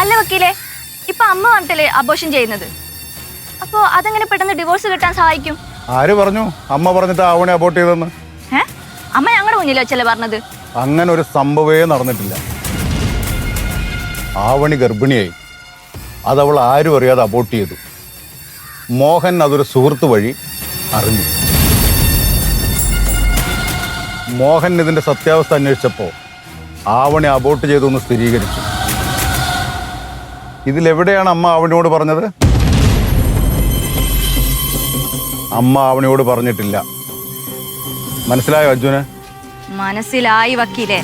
അല്ല വക്കീലെ, ഇപ്പൊ അമ്മ പറഞ്ഞിട്ടല്ലേ അബോർഷൻ ചെയ്യുന്നത്. അപ്പോ അതെങ്ങനെ പെട്ടെന്ന് ഡിവോഴ്സ് കിട്ടാൻ സഹായിക്കും? ആര് പറഞ്ഞു അമ്മ പറഞ്ഞിട്ട് ആവണി അബോർട്ട് ചെയ്തെന്ന്? അമ്മ ഞങ്ങളുടെ മുന്നിൽ വെച്ചല്ലേ പറഞ്ഞത്? അങ്ങനെ ഒരു സംഭവമേ നടന്നിട്ടില്ല. ആവണി ഗർഭിണിയായി, അതവൾ ആരും അറിയാതെ അബോർട്ട് ചെയ്തു. മോഹൻ അതൊരു സുഹൃത്ത് വഴി അറിഞ്ഞു. മോഹൻ ഇതിന്റെ സത്യാവസ്ഥ അന്വേഷിച്ചപ്പോൾ ആവണി അബോർട്ട് ചെയ്തു എന്ന് സ്ഥിരീകരിച്ചു. ഇതിലെവിടെയാണ് അമ്മ ആവണിയോട് പറഞ്ഞത്? അമ്മ ആവണിയോട് പറഞ്ഞിട്ടില്ല. മനസ്സിലായോ അർജുന്? മനസ്സിലായി വക്കീലെ.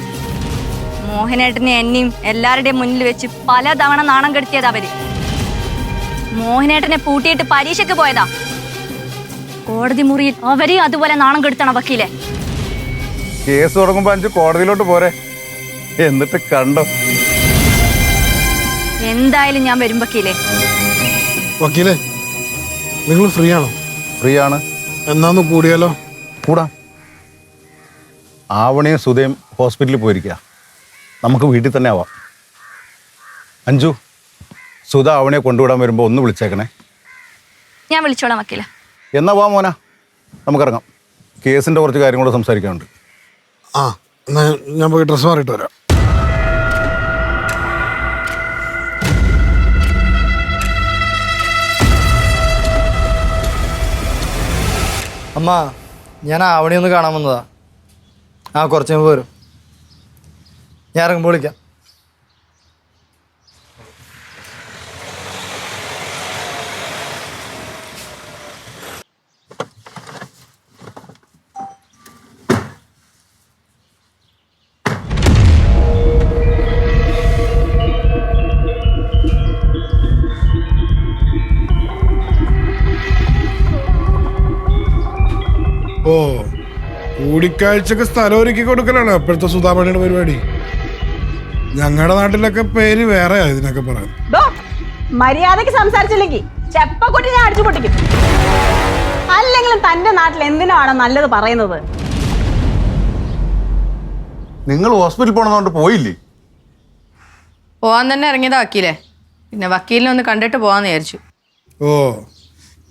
മോഹനേട്ടനെ എന്നെയും എല്ലാവരുടെയും മുന്നിൽ വെച്ച് പലതവണ നാണം കെടുത്തിയത് അവര്. മോഹനേട്ടനെ പൂട്ടിയിട്ട് പരീക്ഷയ്ക്ക് പോയതാ. കോടതി മുറിയിൽ അവരെയും അതുപോലെ നാണം കെടുത്തണം വക്കീലെ. കേസ് തുടങ്ങുമ്പോ 5 കോടതിയിലോട്ട് പോരെ, എന്നിട്ട് കണ്ടോ. എന്തായാലും ഞാൻ വരും വക്കീലെ. വക്കീലെ, നിങ്ങൾ ഫ്രീ ആണോ? ഫ്രീ ആണ്. എന്നാന്ന് കൂടിയാലോ? കൂടാ. ആവണിയും സുധയും ഹോസ്പിറ്റലിൽ പോയിരിക്കുക. നമുക്ക് വീട്ടിൽ തന്നെ ആവാം. അഞ്ജു, സുധ ആവണിയെ കൊണ്ടുവിടാൻ വരുമ്പോൾ ഒന്ന് വിളിച്ചേക്കണേ. ഞാൻ വിളിച്ചോളാം വക്കീലെ. എന്നാ വാ മോന, നമുക്കിറങ്ങാം. കേസിൻ്റെ കുറച്ച് കാര്യങ്ങൾ സംസാരിക്കാനുണ്ട്. ആ, എന്നാ ഞാൻ പോയി ഡ്രസ്സ് മാറിയിട്ട് വരാം. അമ്മ, ഞാൻ ആവണി ഒന്ന് കാണാൻ വന്നതാ. കുറച്ച് മുമ്പ് വരും. ഞാൻ ഇറങ്ങുമ്പോൾ വിളിക്കാം. ഓ, കൂടിക്കാഴ്ചക്ക് സ്ഥലം ഒരുക്കി കൊടുക്കലാണ് അപ്പോഴത്തെ സുധാമണിയുടെ പരിപാടി. ഞങ്ങളുടെ നാട്ടിലൊക്കെ പേര് വേറെ ഇതിനൊക്കെ പറയാം. മര്യാദക്ക് സംസാരിച്ചില്ലെങ്കിൽ ചെപ്പക്കൊട്ടി ഞാൻ അടിച്ചു പൊട്ടിക്കും. അല്ലെങ്കിലും തന്റെ നാട്ടിൽ എന്തിനാണ് നല്ലത് പറയുന്നത്? നിങ്ങൾ ഹോസ്പിറ്റലിൽ പോകണമെന്നുകൊണ്ട് പോയില്ലേ? പോവാൻ തന്നെ ഇറങ്ങിയതാ വക്കീലെ. പിന്നെ വക്കീലിനെ ഒന്ന് കണ്ടിട്ട് പോവാന്ന് വിചാരിച്ചു. ഓ,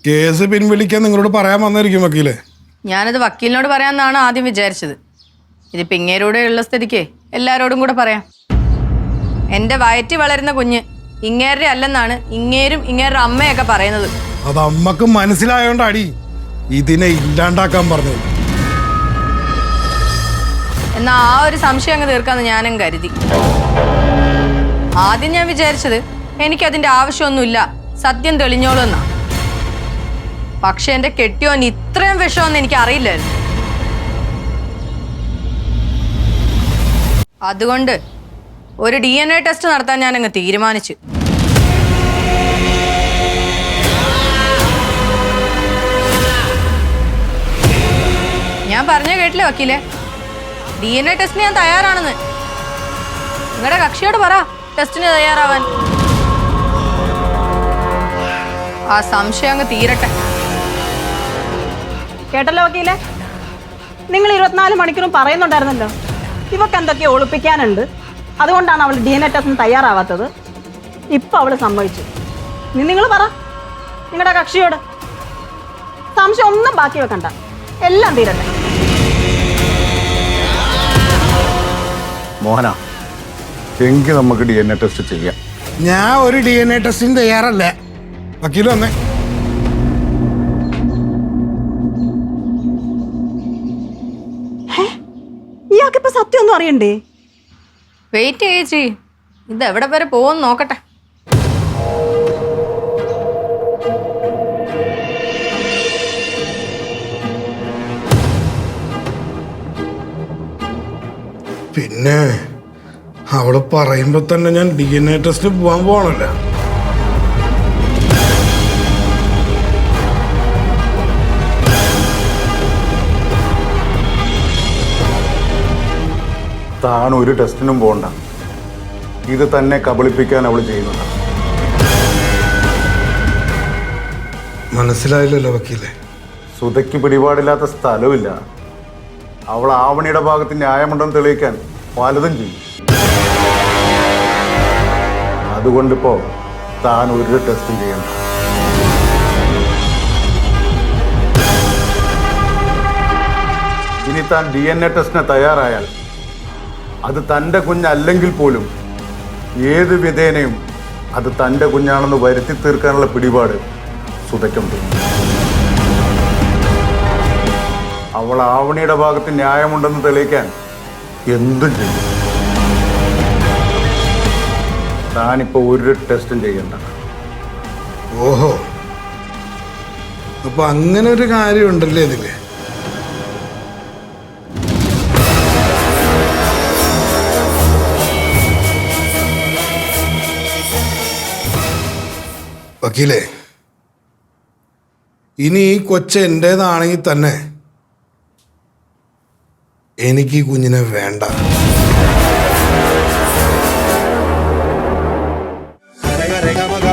കേസ് പിൻവലിക്കാൻ നിങ്ങളോട് പറയാൻ വന്നായിരിക്കും വക്കീലെ. ഞാനത് വക്കീലിനോട് പറയാമെന്നാണ് ആദ്യം വിചാരിച്ചത്. ഇതിപ്പോൾ ഇങ്ങേരൂടെ ഉള്ള സ്ഥിതിക്ക് എല്ലാവരോടും കൂടെ പറയാം. എൻ്റെ വയറ്റി വളരുന്ന കുഞ്ഞ് ഇങ്ങേരുടെ അല്ലെന്നാണ് ഇങ്ങേരും ഇങ്ങേരുടെ അമ്മയൊക്കെ പറയുന്നത്. അത് അമ്മക്ക് മനസ്സിലായോണ്ടാടി ഇതിനെ ഇല്ലാണ്ടാക്കാൻ പറഞ്ഞത്. എന്നാൽ ആ ഒരു സംശയം അങ്ങ് തീർക്കാമെന്ന് ഞാനും കരുതി. ആദ്യം ഞാൻ വിചാരിച്ചത് എനിക്കതിൻ്റെ ആവശ്യമൊന്നുമില്ല, സത്യം തെളിഞ്ഞോളൂ എന്നാ. പക്ഷെ എൻ്റെ കെട്ടിയോൻ ഇത്രയും വിഷമൊന്നും എനിക്ക് അറിയില്ലായിരുന്നു. അതുകൊണ്ട് ഒരു DNA ടെസ്റ്റ് നടത്താൻ ഞാൻ അങ്ങ് തീരുമാനിച്ചു. ഞാൻ പറഞ്ഞ കേട്ടില്ലേ വക്കീലെ, DNA ടെസ്റ്റിന് ഞാൻ തയ്യാറാണെന്ന്. നിങ്ങളുടെ കക്ഷിയോട് പറ ടെസ്റ്റിന് തയ്യാറാവാൻ. ആ സംശയം അങ്ങ് തീരട്ടെ. കേട്ടല്ലോ വക്കീലെ, നിങ്ങൾ 24 മണിക്കൂറും പറയുന്നുണ്ടായിരുന്നല്ലോ ഇവക്ക് എന്തൊക്കെയോ ഒളിപ്പിക്കാനുണ്ട്, അതുകൊണ്ടാണ് അവൾ DNA ടെസ്റ്റിന് തയ്യാറാവാത്തത്. ഇപ്പൊ അവള് സമ്മതിച്ചു. നിങ്ങൾ പറ നിങ്ങളുടെ കക്ഷിയോട്. സംശയം ഒന്നും ബാക്കി വെക്കണ്ട, എല്ലാം തീരട്ടെ. മോഹന, എങ്കിൽ നമുക്ക് DNA ടെസ്റ്റ് ചെയ്യാം. ഞാൻ ഒരു DNA ടെസ്റ്റിന് തയ്യാറല്ല. വക്കീൽ വന്നേ. ഇയാൾക്കിപ്പോ സത്യം ഒന്നും അറിയണ്ടേ? വെയിറ്റ് ചേച്ചി, ഇത് എവിടെ വരെ പോകുമെന്ന് നോക്കട്ടെ. പിന്നെ അവള് പറയുമ്പോ തന്നെ ഞാൻ DNA ടെസ്റ്റിന് പോവാൻ പോകണല്ലോ. താൻ ഒരു ടെസ്റ്റിനും പോകണ്ട. ഇത് തന്നെ കബളിപ്പിക്കാൻ അവൾ ചെയ്യുന്നത്. മനസ്സിലായില്ലല്ലോ വക്കീലെ. സുധയ്ക്ക് പിടിപാടില്ലാത്ത സ്ഥലമില്ല. അവൾ ആവണിയുടെ ഭാഗത്ത് ന്യായമുണ്ടെന്ന് തെളിയിക്കാൻ പലതും ചെയ്യും. അതുകൊണ്ടിപ്പോൾ താൻ ഒരു ടെസ്റ്റും ചെയ്യണ്ട. ഇനി താൻ DNA ടെസ്റ്റിന് തയ്യാറായാൽ അത് തൻ്റെ കുഞ്ഞല്ലെങ്കിൽ പോലും ഏത് വിധേനയും അത് തൻ്റെ കുഞ്ഞാണെന്ന് വരുത്തി തീർക്കാനുള്ള പിടിപാട് സുധയ്ക്കുണ്ട്. അവൾ ആവണിയുടെ ഭാഗത്ത് ന്യായമുണ്ടെന്ന് തെളിയിക്കാൻ എന്തും ചെയ്യും. താനിപ്പോൾ ഒരു ടെസ്റ്റും ചെയ്യണ്ട. ഓഹോ, അപ്പൊ അങ്ങനെ ഒരു കാര്യം ഉണ്ടല്ലേ ഇതില്. വക്കീലേ, ഇനി ഈ കൊച്ച് എൻ്റേതാണെങ്കിൽ തന്നെ എനിക്ക് ഈ കുഞ്ഞിനെ വേണ്ട. Rega, rega, maga.